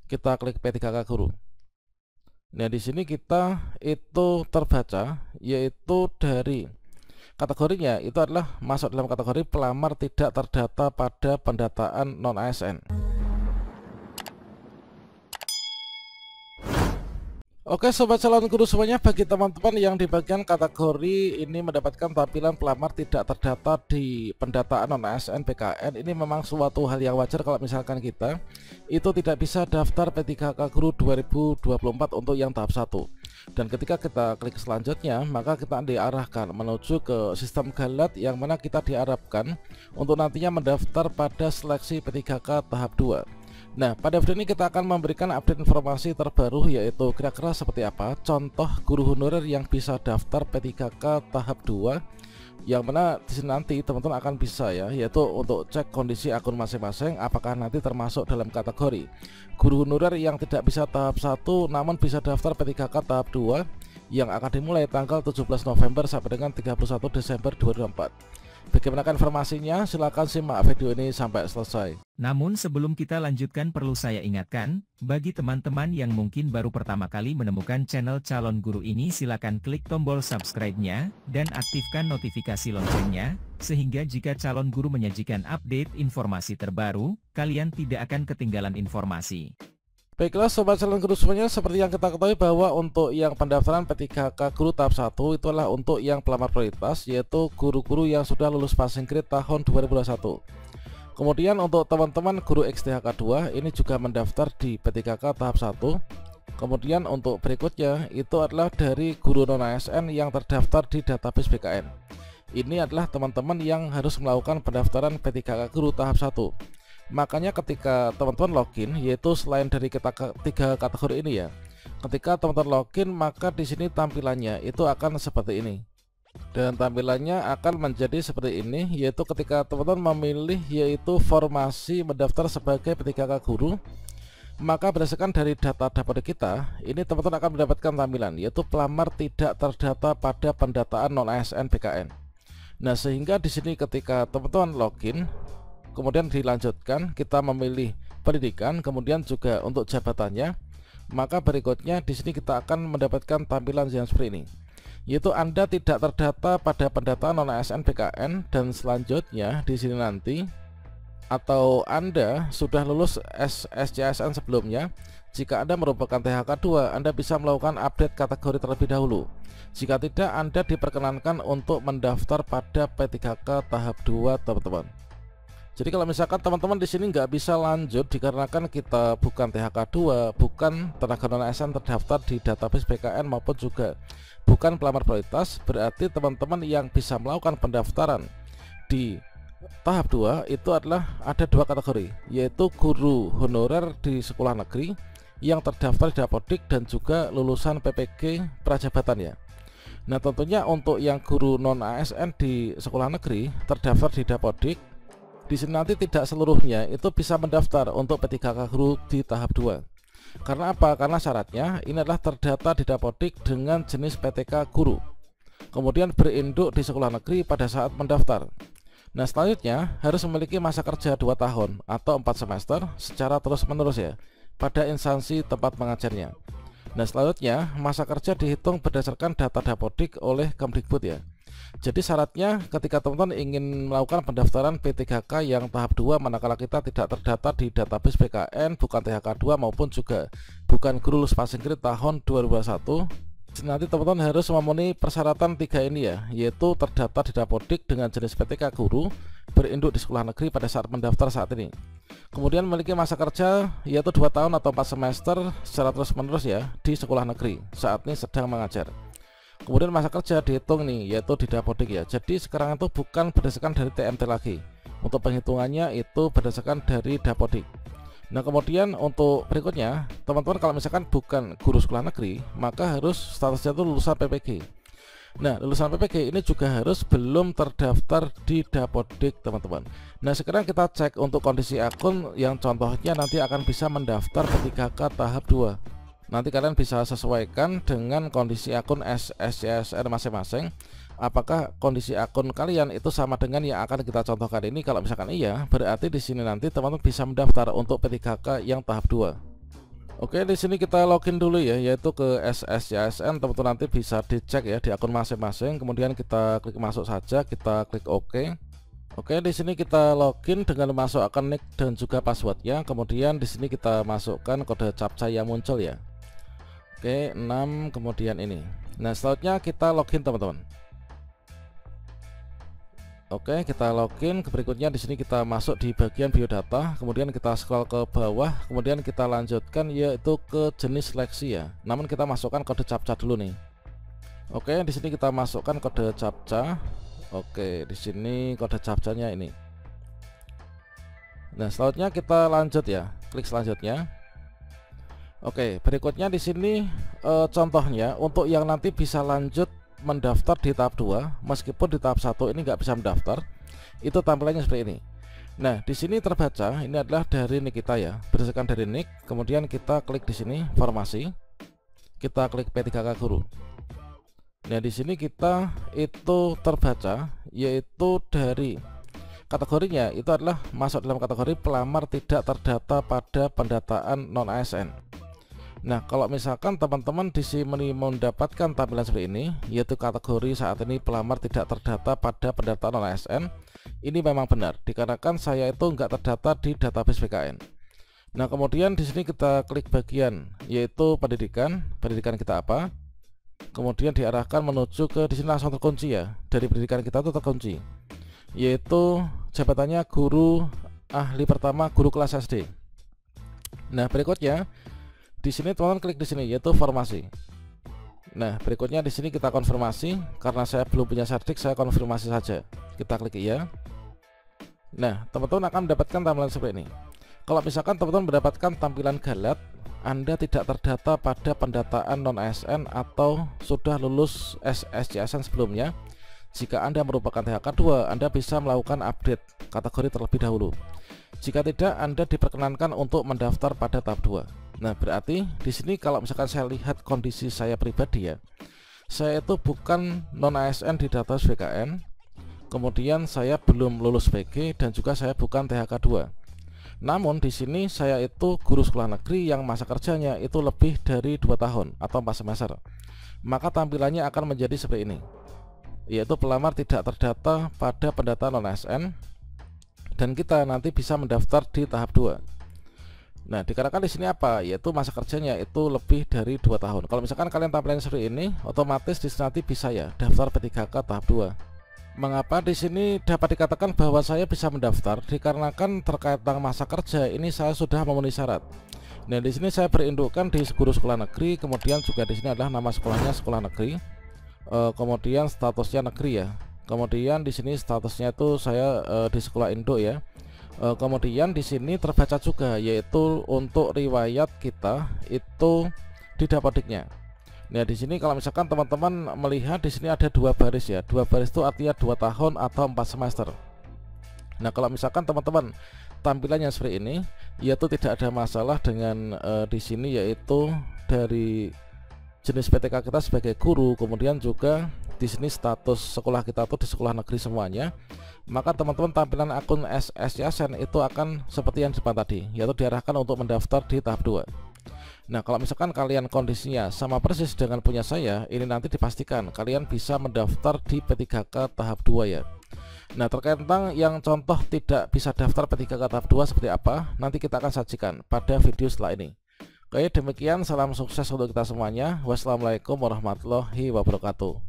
kita klik P3K Guru. Nah, di sini kita itu terbaca, yaitu dari kategorinya itu adalah masuk dalam kategori pelamar tidak terdata pada pendataan non ASN. Oke sobat calon guru semuanya, bagi teman-teman yang di bagian kategori ini mendapatkan tampilan pelamar tidak terdata di pendataan non ASN PKN, ini memang suatu hal yang wajar kalau misalkan kita itu tidak bisa daftar P3K Guru 2024 untuk yang tahap 1. Dan ketika kita klik selanjutnya, maka kita diarahkan menuju ke sistem galat yang mana kita diharapkan untuk nantinya mendaftar pada seleksi P3K tahap 2. Nah, pada video ini kita akan memberikan update informasi terbaru, yaitu kira-kira seperti apa contoh guru honorer yang bisa daftar P3K tahap 2, yang mana di sini nanti teman-teman akan bisa yaitu untuk cek kondisi akun masing-masing apakah nanti termasuk dalam kategori guru honorer yang tidak bisa tahap 1 namun bisa daftar P3K tahap 2 yang akan dimulai tanggal 17 November sampai dengan 31 Desember 2024. Bagaimana informasinya? Silahkan simak video ini sampai selesai. Namun sebelum kita lanjutkan, perlu saya ingatkan, bagi teman-teman yang mungkin baru pertama kali menemukan channel Calon Guru ini, silakan klik tombol subscribe-nya dan aktifkan notifikasi loncengnya, sehingga jika Calon Guru menyajikan update informasi terbaru, kalian tidak akan ketinggalan informasi. Baiklah sobat calon guru semuanya, seperti yang kita ketahui bahwa untuk yang pendaftaran P3K Guru tahap 1 itu adalah untuk yang pelamar prioritas, yaitu guru-guru yang sudah lulus passing grade tahun 2021. Kemudian untuk teman-teman guru XTHK 2 ini juga mendaftar di P3K tahap 1. Kemudian untuk berikutnya itu adalah dari guru non ASN yang terdaftar di database BKN. Ini adalah teman-teman yang harus melakukan pendaftaran P3K Guru tahap 1. Makanya ketika teman-teman login, yaitu selain dari kita tiga kategori ini ketika teman-teman login maka di sini tampilannya itu akan seperti ini. Dan tampilannya akan menjadi seperti ini, yaitu ketika teman-teman memilih yaitu formasi mendaftar sebagai P3K Guru, maka berdasarkan dari data dapodik kita, ini teman-teman akan mendapatkan tampilan yaitu pelamar tidak terdata pada pendataan non ASN PKN. Nah, sehingga di sini ketika teman-teman login kemudian dilanjutkan, kita memilih pendidikan, kemudian juga untuk jabatannya, maka berikutnya di sini kita akan mendapatkan tampilan yang seperti ini, yaitu Anda tidak terdata pada pendataan non ASN PKN, dan selanjutnya di sini nanti atau Anda sudah lulus SCASN sebelumnya. Jika Anda merupakan THK 2, Anda bisa melakukan update kategori terlebih dahulu. Jika tidak, Anda diperkenankan untuk mendaftar pada P3K tahap 2, teman-teman. Jadi kalau misalkan teman-teman di sini nggak bisa lanjut dikarenakan kita bukan THK 2, bukan tenaga non ASN terdaftar di database BKN maupun juga bukan pelamar prioritas, berarti teman-teman yang bisa melakukan pendaftaran di tahap 2 itu adalah ada dua kategori, yaitu guru honorer di sekolah negeri yang terdaftar di dapodik dan juga lulusan PPG prajabatan Nah, tentunya untuk yang guru non ASN di sekolah negeri terdaftar di dapodik, di sini nanti tidak seluruhnya itu bisa mendaftar untuk P3K Guru di tahap 2. Karena apa? Karena syaratnya ini adalah terdata di dapodik dengan jenis P3K Guru, kemudian berinduk di sekolah negeri pada saat mendaftar. Nah, selanjutnya harus memiliki masa kerja 2 tahun atau 4 semester secara terus-menerus pada instansi tempat mengajarnya. Nah, selanjutnya masa kerja dihitung berdasarkan data dapodik oleh Kemdikbud Jadi syaratnya ketika teman-teman ingin melakukan pendaftaran P3K yang tahap 2, manakala kita tidak terdata di database BKN, bukan THK 2 maupun juga bukan guru lulus passing grade tahun 2021, nanti teman-teman harus memenuhi persyaratan 3 ini yaitu terdata di dapodik dengan jenis P3K Guru, berinduk di sekolah negeri pada saat mendaftar saat ini, kemudian memiliki masa kerja yaitu 2 tahun atau 4 semester secara terus-menerus di sekolah negeri saat ini sedang mengajar. Kemudian masa kerja dihitung yaitu di dapodik Jadi sekarang itu bukan berdasarkan dari TMT lagi. Untuk penghitungannya itu berdasarkan dari dapodik. Nah, kemudian untuk berikutnya, teman-teman kalau misalkan bukan guru sekolah negeri, maka harus statusnya itu lulusan PPG. Nah, lulusan PPG ini juga harus belum terdaftar di dapodik, teman-teman. Nah, sekarang kita cek untuk kondisi akun yang contohnya nanti akan bisa mendaftar P3K tahap 2. Nanti kalian bisa sesuaikan dengan kondisi akun SCASN masing-masing. Apakah kondisi akun kalian itu sama dengan yang akan kita contohkan ini? Kalau misalkan iya, berarti di sini nanti teman-teman bisa mendaftar untuk P3K yang tahap 2. Oke, di sini kita login dulu ya, yaitu ke SSYSN. Teman-teman nanti bisa dicek ya di akun masing-masing. Kemudian kita klik masuk saja, kita klik OK. Oke, di sini kita login dengan masukkan nick dan juga passwordnya. Kemudian di sini kita masukkan kode captcha yang muncul ya. Oke, 6 kemudian ini. Nah, selanjutnya kita login teman-teman. Oke, kita login. Berikutnya di sini kita masuk di bagian biodata, kemudian kita scroll ke bawah, kemudian kita lanjutkan yaitu ke jenis seleksi ya. Namun kita masukkan kode captcha dulu nih. Oke, di sini kita masukkan kode captcha. Oke, di sini kode captchanya ini. Nah, selanjutnya kita lanjut ya. Klik selanjutnya. Oke, berikutnya di sini contohnya untuk yang nanti bisa lanjut mendaftar di tahap 2, meskipun di tahap 1 ini nggak bisa mendaftar, itu tampilannya seperti ini. Nah, di sini terbaca ini adalah dari nick kita ya, berdasarkan dari nick. Kemudian kita klik di sini formasi, kita klik P3K Guru. Nah, di sini kita itu terbaca yaitu dari kategorinya itu adalah masuk dalam kategori pelamar tidak terdata pada pendataan non ASN. Nah, kalau misalkan teman-teman di sini mendapatkan tampilan seperti ini, yaitu kategori saat ini pelamar tidak terdata pada pendataan non ASN, ini memang benar dikarenakan saya itu nggak terdata di database BKN. Nah, kemudian di sini kita klik bagian yaitu pendidikan kita apa, kemudian diarahkan menuju ke di sini langsung terkunci ya, dari pendidikan kita itu terkunci, yaitu jabatannya guru ahli pertama guru kelas SD. Nah, berikutnya di sini teman-teman klik di sini yaitu formasi. Nah, berikutnya di sini kita konfirmasi, karena saya belum punya cerdik saya konfirmasi saja. Kita klik iya. Nah, teman-teman akan mendapatkan tampilan seperti ini. Kalau misalkan teman-teman mendapatkan tampilan galat, Anda tidak terdata pada pendataan non ASN atau sudah lulus SSYSN sebelumnya, jika Anda merupakan THK 2, Anda bisa melakukan update kategori terlebih dahulu. Jika tidak, Anda diperkenankan untuk mendaftar pada tahap 2. Nah, berarti di sini kalau misalkan saya lihat kondisi saya pribadi ya, saya itu bukan non ASN di database BKN, kemudian saya belum lulus PG dan juga saya bukan THK 2. Namun di sini saya itu guru sekolah negeri yang masa kerjanya itu lebih dari 2 tahun atau 4 semester. Maka tampilannya akan menjadi seperti ini, yaitu pelamar tidak terdata pada pendataan non ASN dan kita nanti bisa mendaftar di tahap 2. Nah, dikarenakan di sini apa? Yaitu masa kerjanya itu lebih dari 2 tahun. Kalau misalkan kalian tampilannya seperti ini, otomatis di sini nanti bisa ya daftar P3K tahap 2. Mengapa di sini dapat dikatakan bahwa saya bisa mendaftar? Dikarenakan terkait dengan masa kerja ini saya sudah memenuhi syarat. Nah, di sini saya berindukkan di guru sekolah negeri, kemudian juga di sini adalah nama sekolahnya sekolah negeri. Kemudian statusnya negeri ya. Kemudian di sini statusnya itu saya di sekolah induk ya. Kemudian di sini terbaca juga yaitu untuk riwayat kita itu di dapodiknya. Nah, di sini kalau misalkan teman-teman melihat di sini ada 2 baris ya. 2 baris itu artinya 2 tahun atau 4 semester. Nah, kalau misalkan teman-teman tampilannya seperti ini, yaitu tidak ada masalah dengan di sini yaitu dari jenis PTK kita sebagai guru, kemudian juga di sini status sekolah kita tuh di sekolah negeri semuanya, maka teman-teman tampilan akun SSYSN itu akan seperti yang di depan tadi, yaitu diarahkan untuk mendaftar di tahap 2. Nah, kalau misalkan kalian kondisinya sama persis dengan punya saya, ini nanti dipastikan kalian bisa mendaftar di P3K tahap 2 ya. Nah, terkait tentang yang contoh tidak bisa daftar P3K tahap 2 seperti apa, nanti kita akan sajikan pada video setelah ini. Oke, demikian, salam sukses untuk kita semuanya. Wassalamualaikum warahmatullahi wabarakatuh.